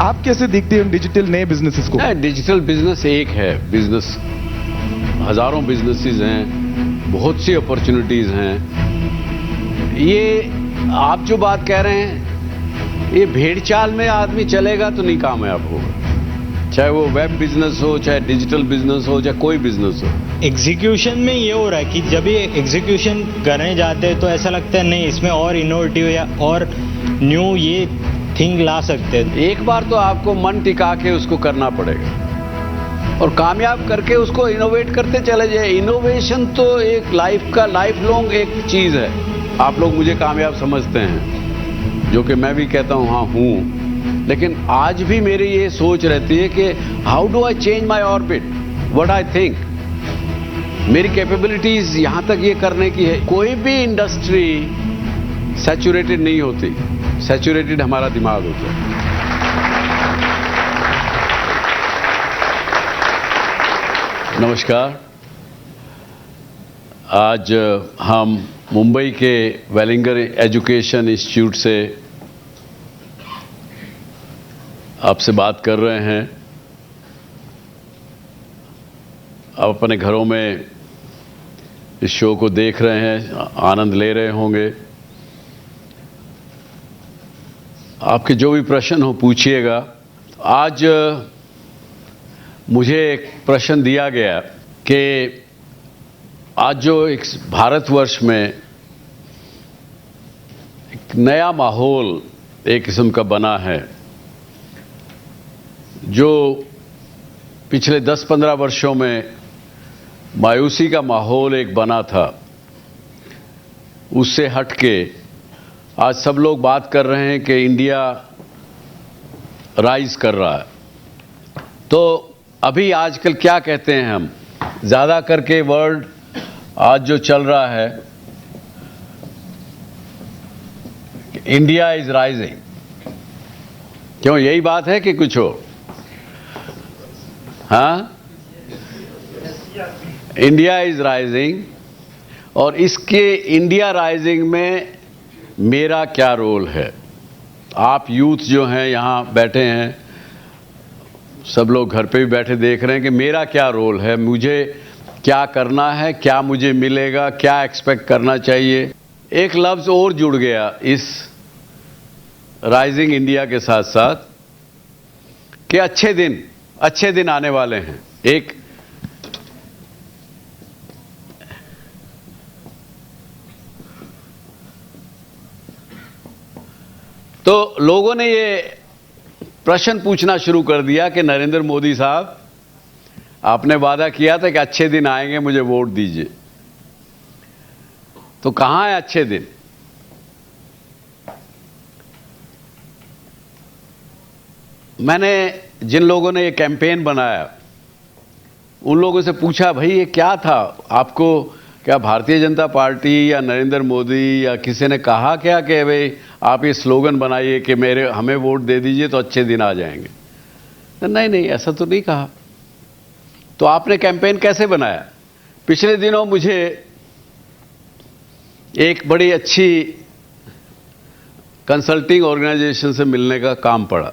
आप कैसे देखते हैं डिजिटल नए बिजनेसेस को? डिजिटल बिजनेस एक है बिजनेस, हजारों बिजनेसेस हैं, बहुत सी अपॉर्चुनिटीज हैं। ये आप जो बात कह रहे हैं, ये भेड़ चाल में आदमी चलेगा तो नहीं कामयाब होगा, चाहे वो वेब बिजनेस हो, चाहे डिजिटल बिजनेस हो, चाहे कोई बिजनेस हो। एग्जीक्यूशन में ये हो रहा है कि जब ये एग्जीक्यूशन करने जाते हैं तो ऐसा लगता है नहीं, इसमें और इनोवेटिव या और न्यू ये थिंग ला सकते हैं। एक बार तो आपको मन टिका के उसको करना पड़ेगा और कामयाब करके उसको इनोवेट करते चले जाए। इनोवेशन तो एक लाइफ लॉन्ग एक चीज है। आप लोग मुझे कामयाब समझते हैं, जो कि मैं भी कहता हूं हाँ हूं, लेकिन आज भी मेरी ये सोच रहती है कि how do I change my orbit, what I think. मेरी कैपेबिलिटीज यहां तक ये करने की है। कोई भी इंडस्ट्री सैचुरेटेड नहीं होती, सैचुरेटेड हमारा दिमाग होता है। नमस्कार। आज हम मुंबई के वेलिंगर एजुकेशन इंस्टीट्यूट से आपसे बात कर रहे हैं। आप अपने घरों में इस शो को देख रहे हैं, आनंद ले रहे होंगे। आपके जो भी प्रश्न हो पूछिएगा। आज मुझे एक प्रश्न दिया गया कि आज जो एक भारतवर्ष में एक नया माहौल एक किस्म का बना है, जो पिछले 10-15 वर्षों में मायूसी का माहौल एक बना था, उससे हटके आज सब लोग बात कर रहे हैं कि इंडिया राइज कर रहा है। तो अभी आजकल क्या कहते हैं हम, ज़्यादा करके वर्ल्ड आज जो चल रहा है, इंडिया इज राइजिंग। क्यों, यही बात है कि कुछ हो? हाँ, इंडिया इज राइजिंग। और इसके इंडिया राइजिंग में मेरा क्या रोल है? आप यूथ जो हैं यहाँ बैठे हैं, सब लोग घर पे भी बैठे देख रहे हैं कि मेरा क्या रोल है, मुझे क्या करना है, क्या मुझे मिलेगा, क्या एक्सपेक्ट करना चाहिए। एक लफ्ज़ और जुड़ गया इस राइजिंग इंडिया के साथ साथ कि अच्छे दिन आने वाले हैं। एक तो लोगों ने ये प्रश्न पूछना शुरू कर दिया कि नरेंद्र मोदी साहब, आपने वादा किया था कि अच्छे दिन आएंगे, मुझे वोट दीजिए। तो कहां है अच्छे दिन? मैंने जिन लोगों ने ये कैंपेन बनाया उन लोगों से पूछा, भाई ये क्या था? आपको क्या भारतीय जनता पार्टी या नरेंद्र मोदी या किसी ने कहा क्या कि भाई आप ये स्लोगन बनाइए कि हमें वोट दे दीजिए तो अच्छे दिन आ जाएंगे? नहीं, ऐसा तो नहीं कहा। तो आपने कैंपेन कैसे बनाया? पिछले दिनों मुझे एक बड़ी अच्छी कंसल्टिंग ऑर्गेनाइजेशन से मिलने का काम पड़ा।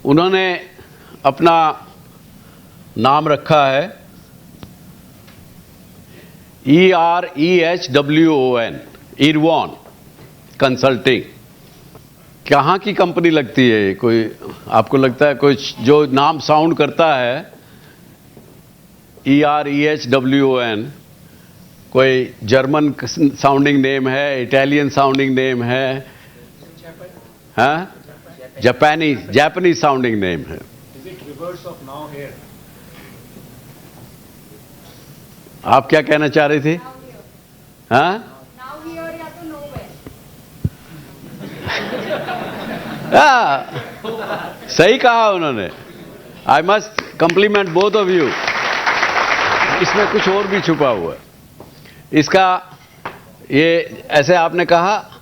उन्होंने अपना नाम रखा है EREHWON, इरवॉन कंसल्टिंग। कहाँ की कंपनी लगती है? कोई आपको लगता है कोई जो नाम साउंड करता है EREHWON, कोई जर्मन साउंडिंग नेम है, इटालियन साउंडिंग नेम है, हाँ, जापानीज साउंडिंग नेम है। आप क्या कहना चाह रही थी? हाँ, सही कहा उन्होंने। I must complement both of you. इसमें कुछ और भी छुपा हुआ है। इसका ये ऐसे आपने कहा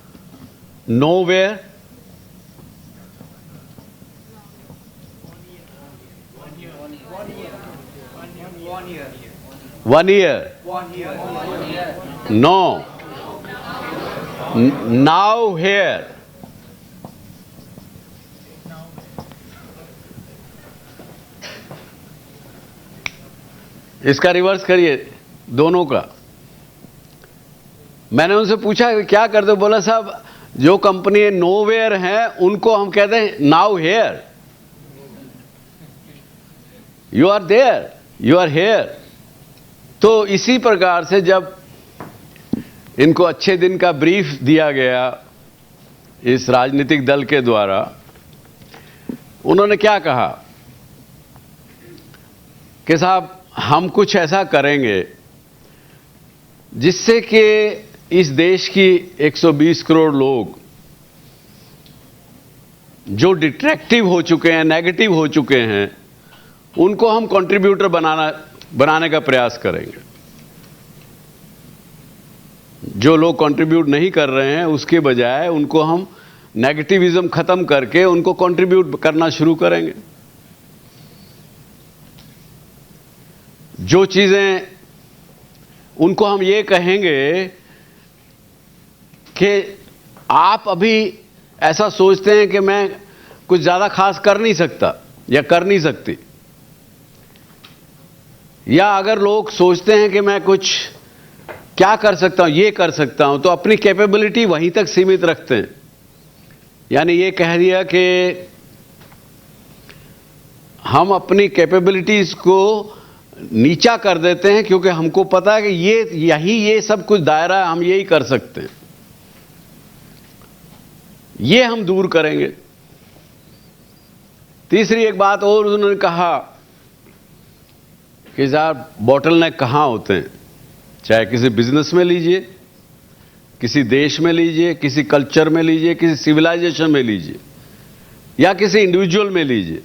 nowhere, one year, no, now here, इसका रिवर्स करिए दोनों का। मैंने उनसे पूछा कि क्या करते हो, बोला साहब जो कंपनी नोवेयर हैं उनको हम कहते हैं now here, you are there, you are here. तो इसी प्रकार से जब इनको अच्छे दिन का ब्रीफ दिया गया इस राजनीतिक दल के द्वारा, उन्होंने क्या कहा कि साहब हम कुछ ऐसा करेंगे जिससे कि इस देश की 120 करोड़ लोग जो डिट्रैक्टिव हो चुके हैं, नेगेटिव हो चुके हैं, उनको हम कंट्रीब्यूटर बनाने का प्रयास करेंगे। जो लोग कंट्रीब्यूट नहीं कर रहे हैं उसके बजाय उनको हम नेगेटिविज्म खत्म करके उनको कंट्रीब्यूट करना शुरू करेंगे। जो चीजें उनको हम ये कहेंगे कि आप अभी ऐसा सोचते हैं कि मैं कुछ ज्यादा खास कर नहीं सकता या कर नहीं सकती, या अगर लोग सोचते हैं कि मैं कुछ क्या कर सकता हूं, ये कर सकता हूं, तो अपनी कैपेबिलिटी वहीं तक सीमित रखते हैं। यानी ये कह दिया कि हम अपनी कैपेबिलिटीज को नीचा कर देते हैं क्योंकि हमको पता है कि ये सब कुछ दायरा है, हम यही कर सकते हैं। ये हम दूर करेंगे। तीसरी एक बात और उन्होंने कहा कि साहब बॉटलनेक कहां होते हैं, चाहे किसी बिजनेस में लीजिए, किसी देश में लीजिए, किसी कल्चर में लीजिए, किसी सिविलाइजेशन में लीजिए, या किसी इंडिविजुअल में लीजिए।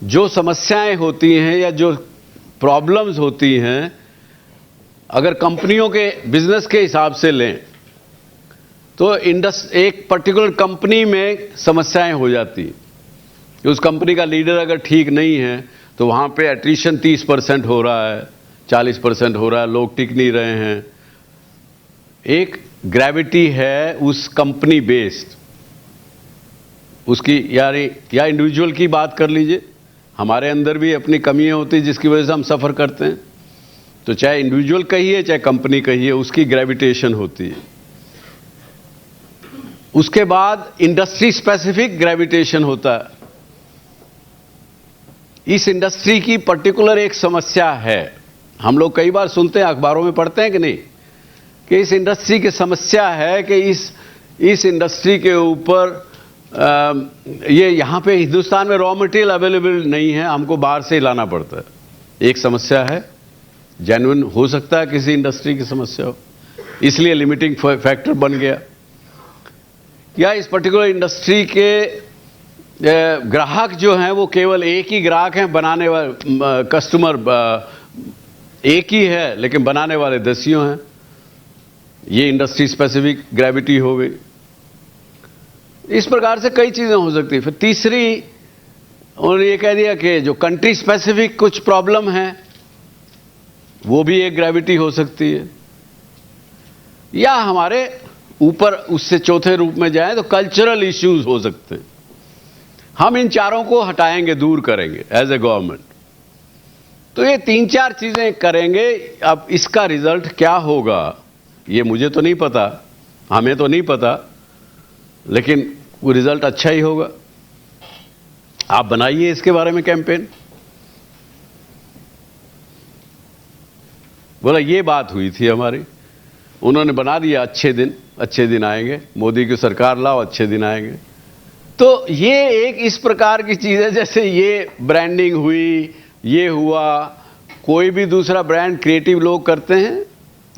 जो समस्याएं होती हैं या जो प्रॉब्लम्स होती हैं, अगर कंपनियों के बिजनेस के हिसाब से लें तो एक पर्टिकुलर कंपनी में समस्याएं हो जाती हैं। उस कंपनी का लीडर अगर ठीक नहीं है तो वहां पे एट्रिशन 30% हो रहा है, 40% हो रहा है, लोग टिक नहीं रहे हैं। एक ग्रेविटी है उस कंपनी बेस्ड उसकी, या इंडिविजुअल की बात कर लीजिए, हमारे अंदर भी अपनी कमियां होती हैं जिसकी वजह से हम सफ़र करते हैं। तो चाहे इंडिविजुअल कहिए चाहे कंपनी कहिए, उसकी ग्रेविटेशन होती है। उसके बाद इंडस्ट्री स्पेसिफिक ग्रेविटेशन होता है। इस इंडस्ट्री की पर्टिकुलर एक समस्या है, हम लोग कई बार सुनते हैं, अखबारों में पढ़ते हैं कि नहीं, कि इस इंडस्ट्री की समस्या है कि इस इंडस्ट्री के ऊपर ये यहाँ पे हिंदुस्तान में रॉ मटेरियल अवेलेबल नहीं है, हमको बाहर से लाना पड़ता है। एक समस्या है, जेन्युइन हो सकता है किसी इंडस्ट्री की समस्या हो, इसलिए लिमिटिंग फैक्टर बन गया। या इस पर्टिकुलर इंडस्ट्री के ग्राहक जो हैं वो केवल एक ही ग्राहक हैं, बनाने वाले कस्टमर एक ही है लेकिन बनाने वाले दसियों हैं। ये इंडस्ट्री स्पेसिफिक ग्रेविटी हो गई। इस प्रकार से कई चीजें हो सकती है। फिर तीसरी उन्होंने ये कह दिया कि जो कंट्री स्पेसिफिक कुछ प्रॉब्लम है वो भी एक ग्रेविटी हो सकती है। या हमारे ऊपर उससे चौथे रूप में जाए तो कल्चरल इश्यूज हो सकते हैं। हम इन चारों को हटाएंगे, दूर करेंगे एज ए गवर्नमेंट। तो ये 3-4 चीजें करेंगे। अब इसका रिजल्ट क्या होगा ये मुझे तो नहीं पता, हमें तो नहीं पता, लेकिन वो रिजल्ट अच्छा ही होगा। आप बनाइए इसके बारे में कैंपेन। बोला ये बात हुई थी हमारी, उन्होंने बना दिया अच्छे दिन आएंगे, मोदी की सरकार लाओ अच्छे दिन आएंगे। तो ये एक इस प्रकार की चीज है, जैसे ये ब्रांडिंग हुई, ये हुआ, कोई भी दूसरा ब्रांड क्रिएटिव लोग करते हैं,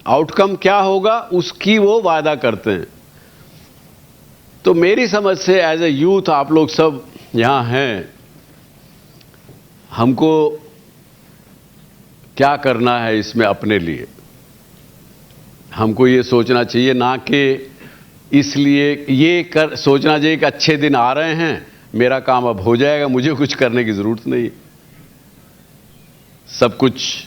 आउटकम क्या होगा उसकी वो वादा करते हैं। तो मेरी समझ से एज ए यूथ आप लोग सब यहां हैं, हमको क्या करना है इसमें अपने लिए, हमको ये सोचना चाहिए, ना कि इसलिए ये सोचना चाहिए कि अच्छे दिन आ रहे हैं, मेरा काम अब हो जाएगा, मुझे कुछ करने की जरूरत नहीं, सब कुछ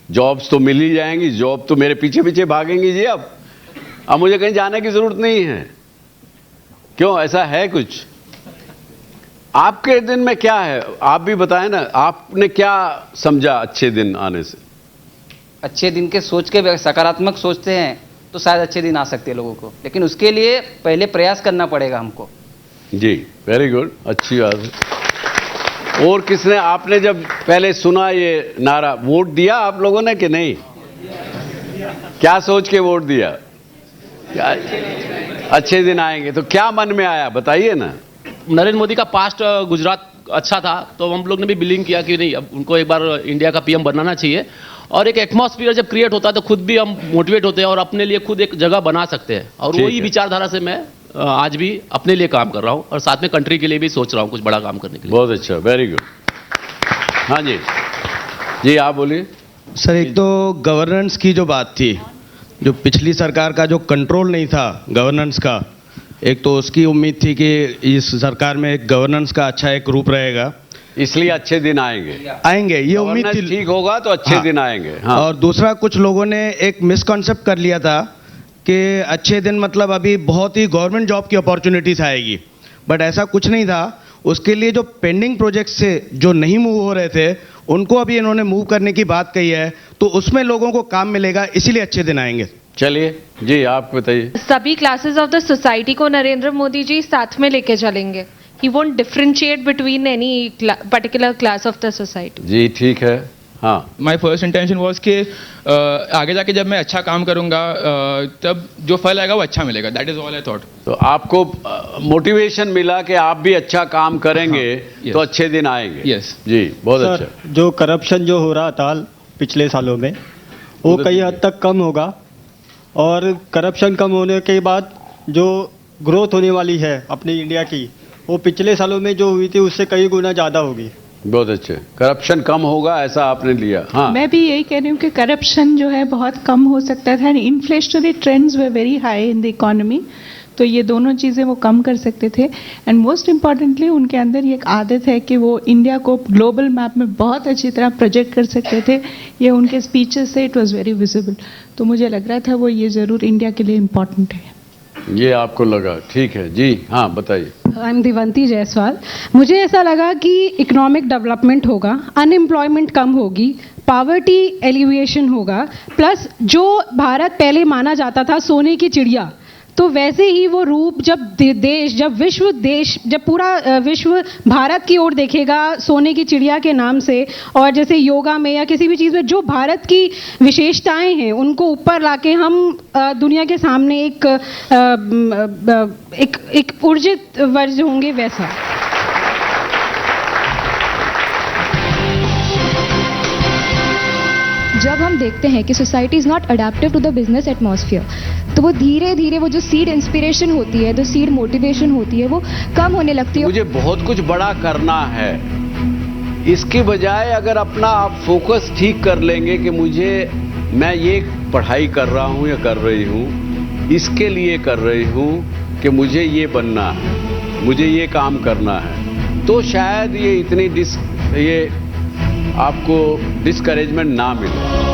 जॉब्स तो मिल ही जाएंगी, जॉब तो मेरे पीछे पीछे भागेंगी जी। अब मुझे कहीं जाने की जरूरत नहीं है। क्यों, ऐसा है कुछ? आपके दिन में क्या है, आप भी बताएं ना, आपने क्या समझा अच्छे दिन आने से? अच्छे दिन के सोच के अगर सकारात्मक सोचते हैं तो शायद अच्छे दिन आ सकते हैं लोगों को, लेकिन उसके लिए पहले प्रयास करना पड़ेगा हमको। जी, वेरी गुड, अच्छी बात है। और किसने, आपने जब पहले सुना ये नारा, वोट दिया आप लोगों ने कि नहीं? क्या सोच के वोट दिया? क्या अच्छे दिन आएंगे, तो क्या मन में आया बताइए ना। नरेंद्र मोदी का पास्ट गुजरात अच्छा था, तो हम लोग ने भी बिलीव किया कि नहीं, अब उनको एक बार इंडिया का पीएम बनाना चाहिए। और एक एटमॉस्फेयर जब क्रिएट होता है तो खुद भी हम मोटिवेट होते हैं और अपने लिए खुद एक जगह बना सकते हैं। और ठीक वही है। विचारधारा से मैं आज भी अपने लिए काम कर रहा हूं और साथ में कंट्री के लिए भी सोच रहा हूं कुछ बड़ा काम करने के लिए। बहुत अच्छा, वेरी गुड। हाँ जी, जी आप बोलिए। सर, एक तो गवर्नेंस की जो बात थी, जो पिछली सरकार का जो कंट्रोल नहीं था गवर्नेंस का, एक तो उसकी उम्मीद थी कि इस सरकार में एक गवर्नेंस का अच्छा एक रूप रहेगा, इसलिए अच्छे दिन आएंगे, ये उम्मीद गवर्नेंस थी। ठीक होगा तो अच्छे हाँ। दिन आएंगे। हाँ। और दूसरा, कुछ लोगों ने एक मिसकॉन्सेप्ट कर लिया था कि अच्छे दिन मतलब अभी बहुत ही गवर्नमेंट जॉब की अपॉर्चुनिटीज आएगी, बट ऐसा कुछ नहीं था। उसके लिए जो पेंडिंग प्रोजेक्ट्स से जो नहीं मूव हो रहे थे, उनको अभी इन्होंने मूव करने की बात कही है, तो उसमें लोगों को काम मिलेगा, इसीलिए अच्छे दिन आएंगे। चलिए जी, आप बताइए। सभी क्लासेस ऑफ द सोसाइटी को नरेंद्र मोदी जी साथ में लेके चलेंगे। He won't differentiate between any particular class of the society. जी ठीक है। हाँ, माई फर्स्ट इंटेंशन वॉज कि आगे जाके जब मैं अच्छा काम करूंगा तब जो फल आएगा वो अच्छा मिलेगा। That is all I thought. तो आपको मोटिवेशन मिला कि आप भी अच्छा काम करेंगे। हाँ, तो अच्छे दिन आएंगे। Yes. जी, बहुत सर, अच्छा। जो करप्शन जो हो रहा था पिछले सालों में, वो कई हद तक कम होगा, और करप्शन कम होने के बाद जो ग्रोथ होने वाली है अपनी इंडिया की, वो पिछले सालों में जो हुई थी उससे कई गुना ज़्यादा होगी। बहुत अच्छे, करप्शन कम होगा ऐसा आपने लिया। हाँ, मैं भी यही कह रही हूँ कि करप्शन जो है बहुत कम हो सकता था। Inflationary trends way very high in the economy, तो ये दोनों चीज़ें वो कम कर सकते थे। एंड मोस्ट इम्पॉर्टेंटली उनके अंदर ये एक आदत है कि वो इंडिया को ग्लोबल मैप में बहुत अच्छी तरह प्रोजेक्ट कर सकते थे। ये उनके स्पीचेस से इट वाज वेरी विजिबल, तो मुझे लग रहा था वो ये ज़रूर इंडिया के लिए इम्पॉर्टेंट है। ये आपको लगा, ठीक है जी। हाँ बताइए। I am Divanti Jaiswal. मुझे ऐसा लगा कि इकोनॉमिक डेवलपमेंट होगा, अनएम्प्लॉयमेंट कम होगी, पावर्टी एलिविएशन होगा, प्लस जो भारत पहले माना जाता था सोने की चिड़िया, तो वैसे ही वो रूप जब जब पूरा विश्व भारत की ओर देखेगा सोने की चिड़िया के नाम से, और जैसे योगा में या किसी भी चीज़ में जो भारत की विशेषताएं हैं उनको ऊपर लाके हम दुनिया के सामने एक ऊर्जित वर्ज होंगे, वैसा। जब हम देखते हैं कि society is not adaptive to the business atmosphere, तो वो धीरे धीरे वो जो सीड इंस्पिरेशन होती है, जो सीड मोटिवेशन होती है, वो कम होने लगती है। मुझे बहुत कुछ बड़ा करना है, इसके बजाय अगर अपना आप फोकस ठीक कर लेंगे कि मैं ये पढ़ाई कर रहा हूँ या कर रही हूँ, इसके लिए कर रही हूँ कि मुझे ये बनना है, मुझे ये काम करना है, तो शायद ये इतनी आपको डिस्करेजमेंट ना मिले।